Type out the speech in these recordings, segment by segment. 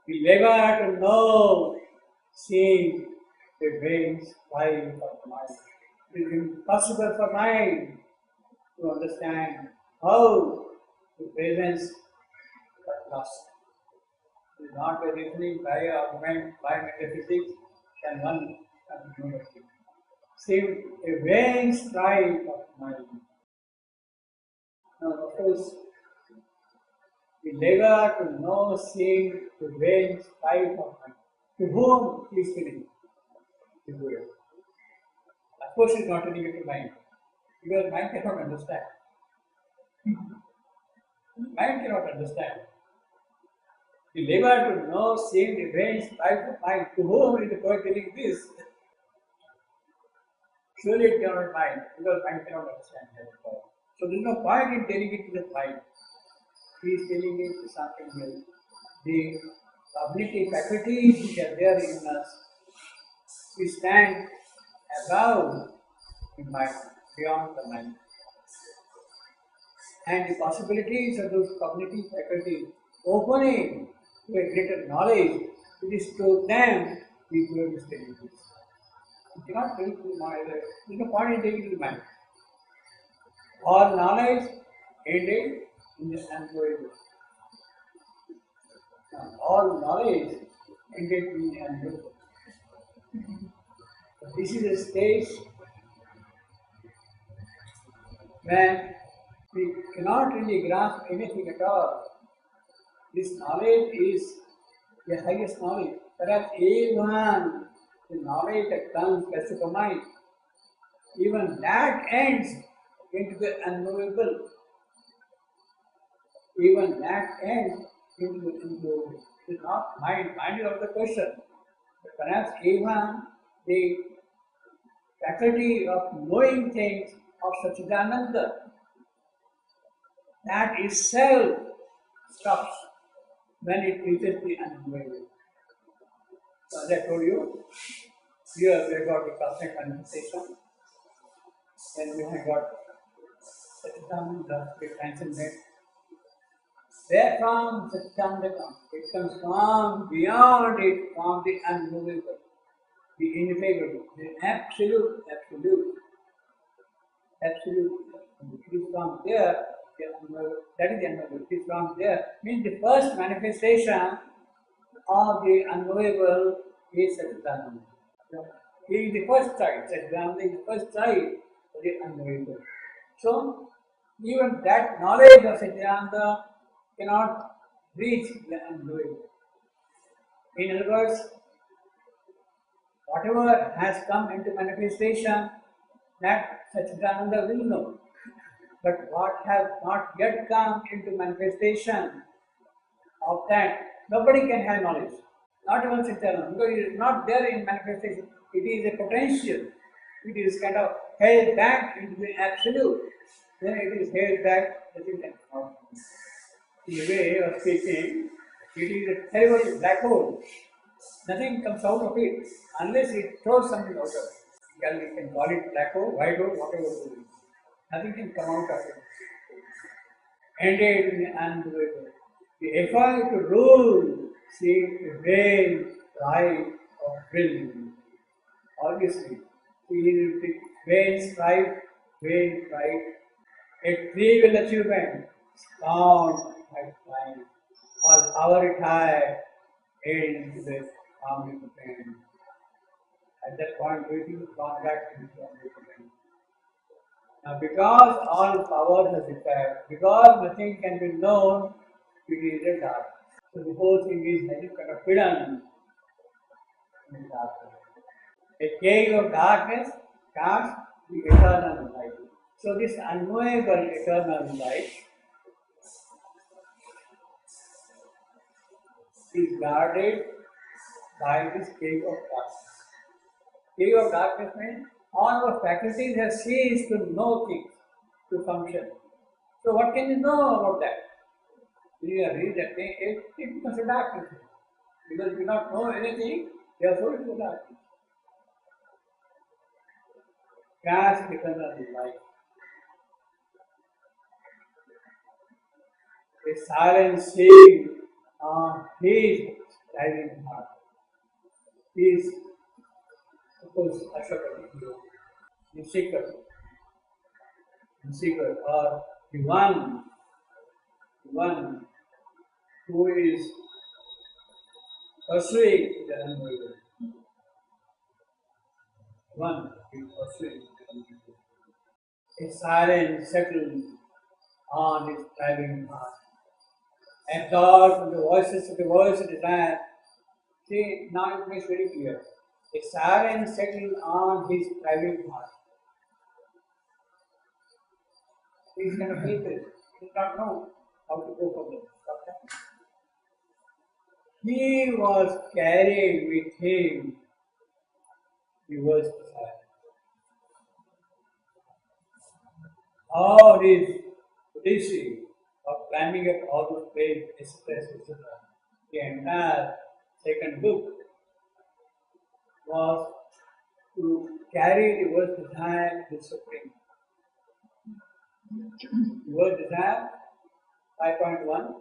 We never to know, seeing the veins life of the mind. It is impossible for mind to understand how the presence of lost. It is not by reasoning, by argument, by metaphysics can one come to know the thing. Save a vain strife of mind. Now, of course, we labor to know, seeing the vain strife of mind. To whom he is speaking? To Buddha. Of course, it's not telling it to mind, because mind cannot understand. Mind cannot understand. We labor to know, seeing the vain strife of mind. To whom is the poet telling this? Surely it cannot mind, because mind cannot understand that. So there is no point in telling it to the mind. He is telling it to something else. The cognitive faculties which are there in us, we stand above the mind, beyond the mind. And the possibilities of those cognitive faculties opening to a greater knowledge, it is to them we give this telling this. You cannot tell to the mind, there is no point in taking to the mind. All knowledge ended in the unbelievable. All knowledge ended in the unbelievable. This is a stage when we cannot really grasp anything at all. This knowledge is the highest knowledge. Perhaps even the knowledge that comes best of mind, even that ends into the unknowable. Even that ends into the unknowable. It is not mind. Mind is out of the question. But perhaps even the faculty of knowing things of Satchidananda, that itself stops when it reaches the unknowable. So as I told you, here we have got the cosmic manifestation, then we have got Satchidananda, the transcendent. Therefrom Satchidananda comes. It comes from beyond it, from the unmovable, the ineffable, the absolute. It is from there, that is the unknowable. It is from there. Means the first manifestation of the unknowable is Satchidananda. He is the first child. Satchidananda is the first child of the unknowable. So, even that knowledge of Satchidananda cannot reach the unknowable. In other words, whatever has come into manifestation, that Satchidananda will know. But what has not yet come into manifestation, of that, nobody can have knowledge. Not even Satchidananda, because it is not there in manifestation. It is a potential. It is kind of held back into the absolute. Then it is held back, nothing can come out. In a way of speaking, it is a terrible black hole. Nothing comes out of it unless it throws something out of it. We can call it black hole, white hole, whatever it is. Nothing can come out of it. Ended in the unbelievable. The effort to rule seems a vain right of will. Obviously, it is the vain strife, vain right. A trivial achievement, scorned by time, or power retired, into the omnipotent. At that point, waiting to come back to the omnipotent. Now, because all power has retired, because nothing can be known, it is a dark. So the whole thing is kind of hidden in darkness. A cave of darkness casts the eternal light. So this unknowable eternal light is guarded by this cave of darkness. Cave of darkness means all our faculties have ceased to know things, to function. So what can you know about that? You read that thing, it becomes a darkness. Because you do not know anything, therefore it is a darkness. Cast eternal light. A silent sea on his driving heart. He is, of course, Ashwapati, the seeker, or the one who is pursuing the unbelievable. One who is pursuing the unbelievable. A silence settled on his driving heart. Absorbed from the voices of the words of desire. See, now it makes very clear. A silence settled on his driving heart. He is kind of hatred. He does not know how to go from there. He was carrying with him the words of desire. All his odyssey of climbing up all those waves, etc., the entire second book was to carry the word desire to the Supreme. The word desire, 5.1.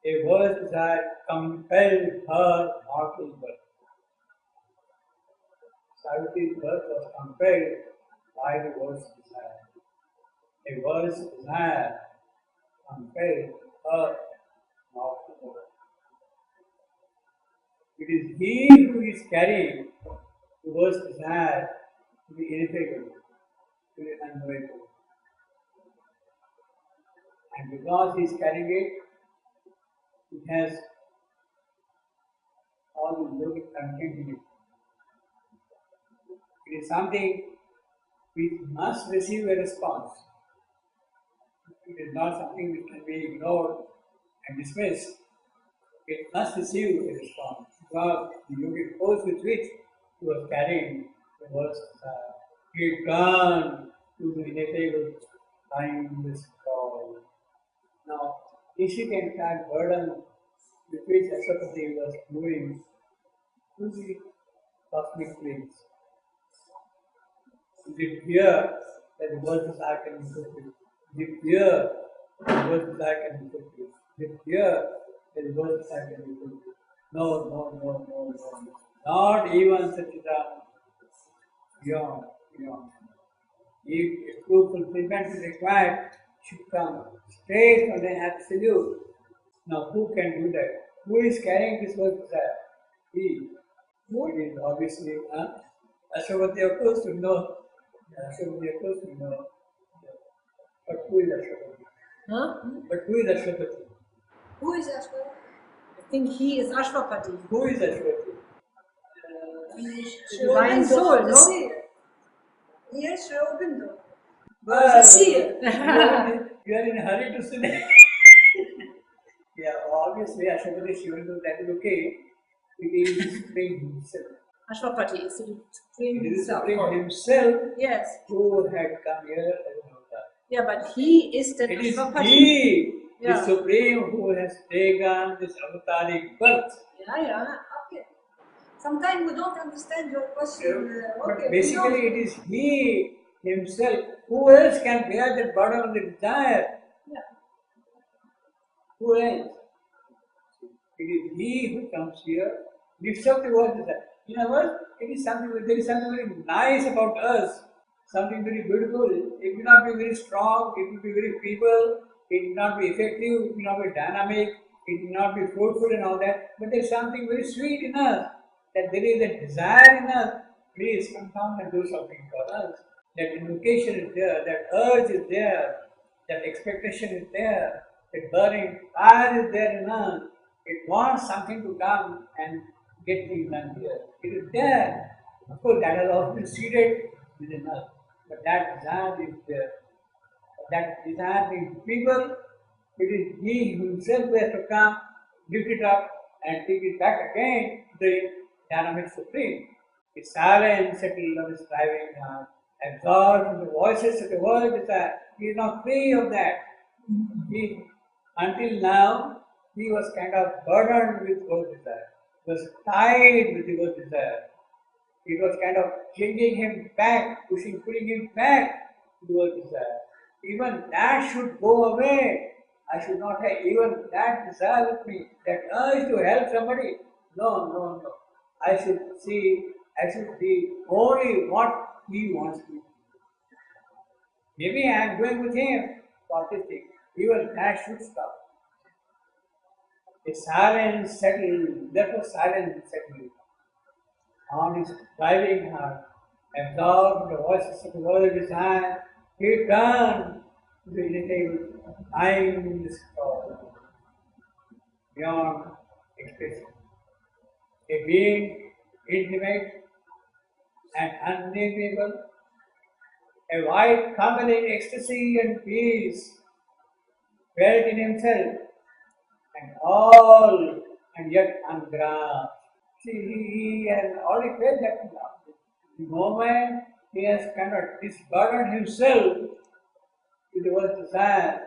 A word desire compelled her mortal birth. Saviti's birth was compelled by the word's desire. A word's desire compelled her mortal birth. It is he who is carrying the word's desire to the ineffable, to the unknowable. And because he is carrying it, it has all the yogic content in it. It is something which must receive a response. It is not something which can be ignored and dismissed. It must receive a response because the yogic force with which he was carrying the words he turned to the ineffable timeless call. Now, is it the entire burden with which Ashwapati was moving through the cosmic planes? Is it fear that the world desire can be fulfilled? Is it fear that the world desire can be fulfilled? Is it fear that the world desire can be fulfilled? No. Not even Satchidananda. Beyond. If true fulfillment is required, should come straight from the absolute. Now, who can do that? Who is carrying this world desire? He. It is obviously Ashwapati, of course, you know. Ashwapati, of course, you know. But who is Ashwapati? Huh? But who is Ashwapati? Who is Ashwapati? I think he is Ashwapati. Who is Ashwapati? The divine soul, no? Yes, Sri Aurobindo. Well, seer. you are in a hurry to say. Yeah, obviously Ashwapati Shivandu, that is okay. It is the Supreme himself. Ashwapati is the Supreme It is the himself. Supreme himself Yes. who had come here as an avatar. Yeah, but he is the It is Ashwapati. he, the Yeah. Supreme, who has taken this avataric birth. Yeah. Okay. Sometimes we don't understand your question. But basically, it is he himself. Who else can bear the burden of the desire? Yeah. Who else? It is he who comes here, lifts up the word desire. In other words, there is something very nice about us, something very beautiful. It will not be very strong, it will be very feeble, it will not be effective, it will not be dynamic, it will not be fruitful and all that. But there is something very sweet in us, that there is a desire in us. Please come down and do something for us. That invocation is there, that urge is there, that expectation is there, that burning fire is there in us. It wants something to come and get things done here. It is there. Of course, that has also been seated within us. But that desire is there. That desire is people. It is he himself who has to come, lift it up, and take it back again to the dynamic supreme. The silence settled on his driving heart, absorbed in the voices of the world desire. He is not free of that. Until now, he was kind of burdened with world desire. He was tied with the world desire. It was kind of clinging him back, pulling him back to the world desire. Even that should go away. I should not have even that desire with me, that urge to help somebody. No, no, no. I should be only what he wants me. Maybe I am going with him for this thing. Even that should stop. A silence settled, therefore silence settled on his driving heart. Absorbed the voices of the world desire, he turned to the little timeless call beyond expression. A being intimate and unnameable, a wide compelling ecstasy and peace felt in himself and all and yet ungrasped. See, he has already felt that now. The moment he has kind of disburdened himself with the world's desire,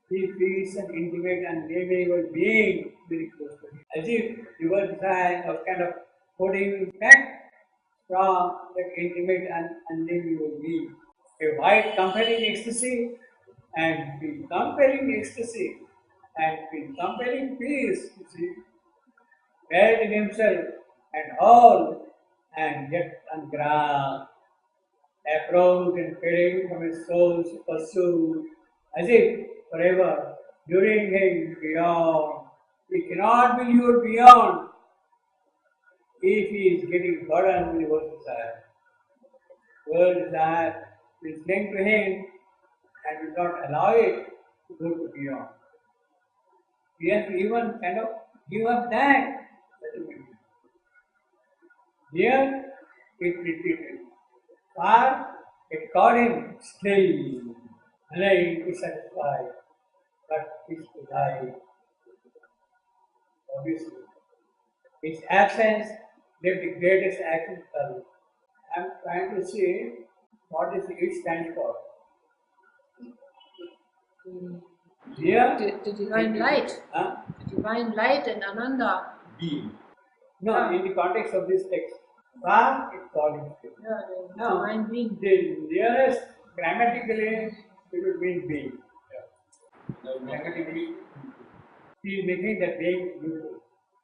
he feels an intimate and nameable being very close to him. As if the world's desire was kind of holding him back from that intimate and unnameable being. A wide compelling ecstasy and the compelling ecstasy and the compelling peace, you see, felt in himself and all and yet ungrasped, approached and fading from his soul's pursuit, as if forever luring him beyond. He cannot be lured beyond if he is getting burdened with world desire. World desire will cling to him and will not allow it to go to beyond. He has to even kind of give up that. Here it retreated. Far it caught him still, unable to satisfy, but is to die. Obviously. Its absence left the greatest action service. I am trying to see what is it stands for. Here, The divine light. huh? The divine light and Ananda. Being. No, in the context of this text, far it called him still. Yeah, the Now, divine being. the nearest grammatically it would mean being. Grammatically, he is making that being beautiful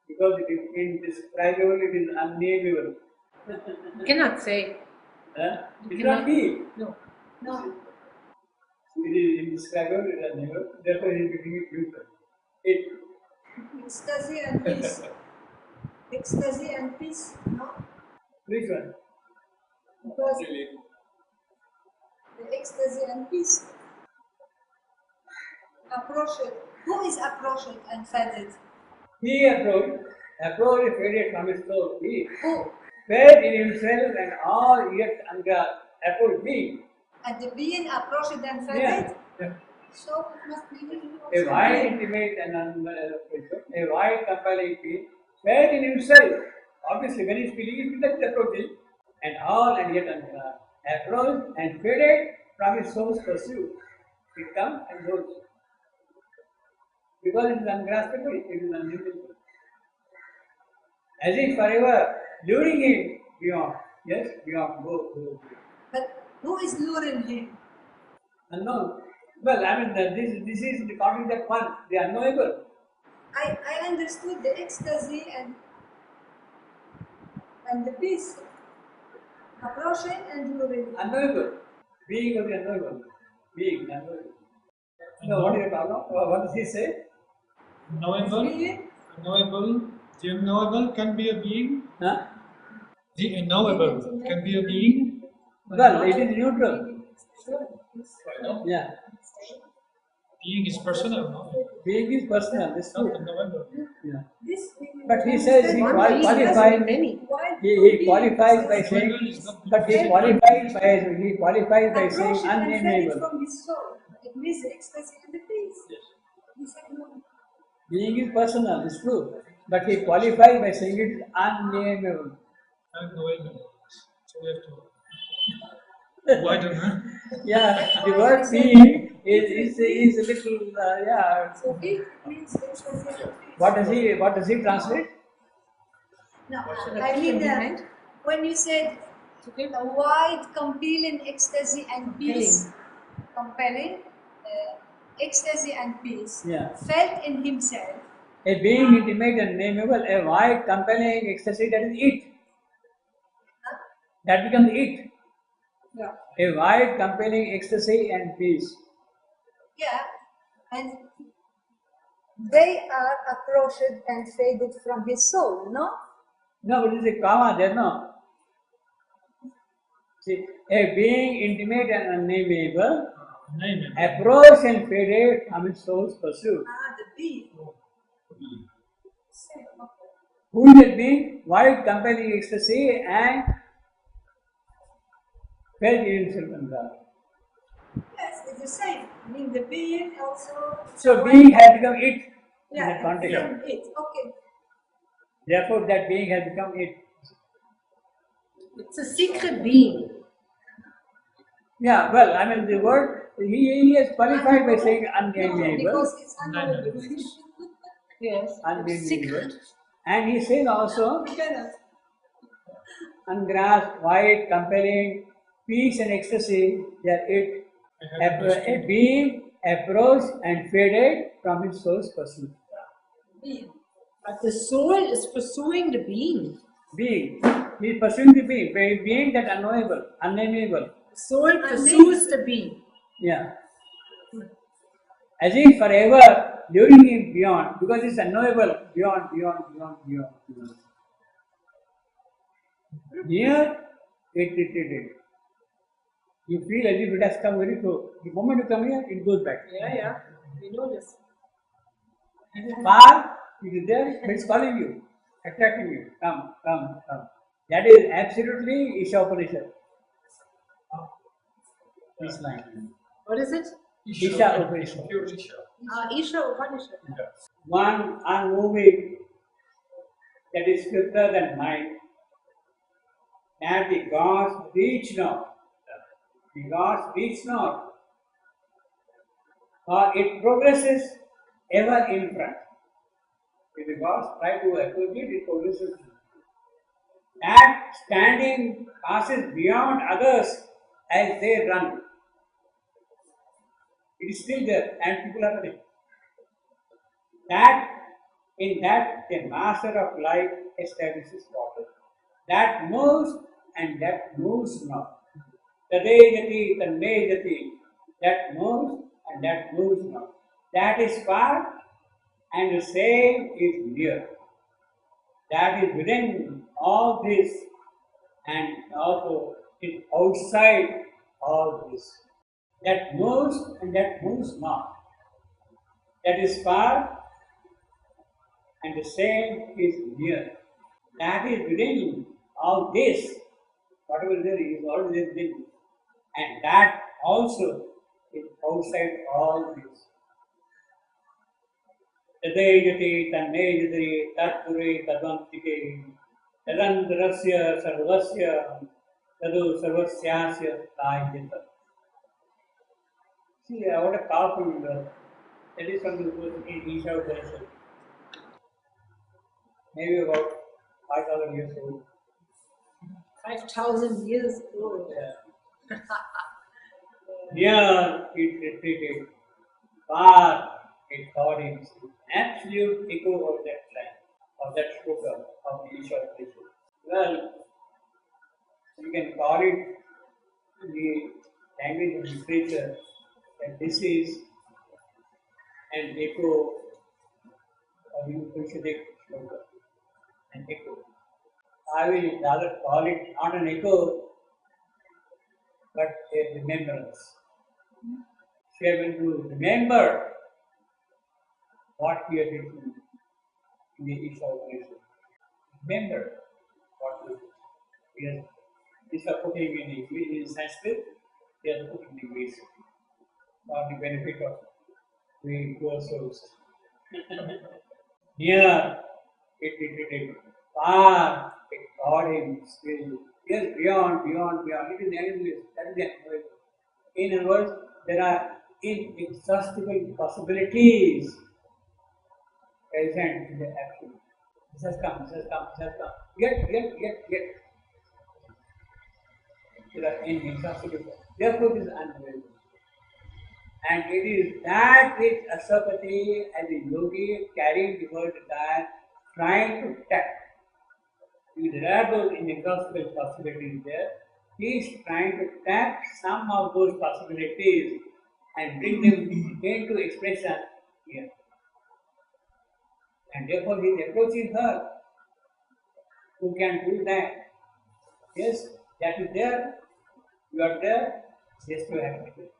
because it is indescribable, it is unnameable. You cannot say. It cannot be. No. No. It is indescribable, it is unnameable. Therefore, he is making it beautiful. It Ecstasy and peace. Ecstasy and peace. No. which one? Because the ecstasy and peace. Approached. Who is approached and fed? He approached is faded from his soul. He Who? fed in himself and all yet approached being. And the being approached and fed Yeah. it? So it must be you A also. wide, intimate, and a wide, compelling being fed in himself. Obviously, when he's feeling it, that's approaching, and all and yet approached and faded from his soul's pursuit. It comes and goes. Because it is ungraspable, it is unreachable. As if forever luring him beyond. Yes, beyond, go. But who is luring him? Unknown. Well, I mean, this is according to that one, the unknowable. I understood the ecstasy and the peace. Approaching and luring. Unknowable. Being of the unknowable. Being unknowable. No, what is it about? What does he say? Knowable. Being Unknowable. The unknowable can be a being. Huh? The unknowable can be a being. Well, it is neutral. Yeah. Being is personal, no? Being is personal, this is Not true. unknowable. Yeah. this. But he says he One being qualifies. has many. Why He qualifies by Unknowable saying, is not but he qualifies by saying approaching and fed it unnameable. from his soul. It means the ecstasy and the peace. He said no. Being is personal, it's true. But he qualifies by saying it is unnameable. unknowable. So we have to widen, huh? Yeah, the word being is a little, yeah. So it means ecstasy and peace. What does he translate? No, the I mean behind? when you said a wide, compelling ecstasy and peace, compelling, ecstasy and peace, Yeah. felt in himself. A being intimate and nameable, a wide, compelling ecstasy, that is it. That becomes it. Yeah. A wide, compelling ecstasy and peace. Yeah. And they are approached and faded from his soul, no? No, but this is a comma there, no? See, a being intimate and unnameable, Name it. approached and faded from his soul's pursuit. Ah, the being. Who is that being? Wide, compelling ecstasy and felt in himself and God. Yes, it's the same. I mean, the being also. So being has become it in Yeah, that context. it. Okay. Therefore, that being has become it. It's a secret being. Yeah, well, I mean, the word, he has qualified by saying No, unnameable. because it's unknowable. Yes. Unnameable. Secret. And he says also, We cannot. ungrasped, wide, compelling, peace and ecstasy, they are it. I have A understood. being approached and faded from his soul's pursuit. Being. But the soul is pursuing the being. Being, he is pursuing the being, by being that unknowable, unnameable. The soul pursues the being. Yeah. As if forever, luring him beyond, because it's unknowable, beyond. Near, it. You feel as if it has come very close. The moment you come here, it goes back. Yeah. We know this. Far, it is there, but it's calling you, attracting you. Come. That is absolutely Isha Upanishad. This line. What is it? Isha Upanishad. Pure Isha. Isha Upanishad. Yeah. One unmoving, that is swifter than mind, that the gods reach not. The gods reach not, or it progresses ever in front. If the gods try to approach it progresses. That standing passes beyond others as they run. It is still there, and people are running. That in that the master of life establishes order. That moves and that moves not. Tadejati, tanmejati, that moves and that moves not. That is far and the same is near. That is within all this and also is outside all this. That moves and that moves not. That is far and the same is near. That is within all this. Whatever there is already within. And that also is outside all this. Tadejati, tanmejati, tatpure, tadvantike, tadantarasya, sarvasya, tadu sarvasyasya, tajyata. See, what a powerful that is from the book in Isha Upanishad. Maybe about 5,000 years old. 5,000 years old. Near it retreated, far it thought him absolute echo of that line, of that shloka of the Isha Upanishad. Well, you can call it in the language of literature that this is an echo of the Upanishadic shloka, an echo. I will rather call it not an echo, but a remembrance. We are going to remember what we are doing in the Isha Upanishad. Remember what we are. These are putting in English, in Sanskrit, they are put in English for the benefit of the poor souls. Near it retreated, far it called him still. Yes, beyond. It is endless. That is the endless. In other words, there are inexhaustible possibilities present in the action. This has come. Yet. There are inexhaustible. Therefore, it is unavailable. And it is that which Asapati as a yogi carrying the word that trying to tap. There are those inexhaustible possibilities there. He is trying to tap some of those possibilities and bring them into expression here. And therefore he is approaching her who can do that. Yes, that is there, you are there, yes, you have to do it.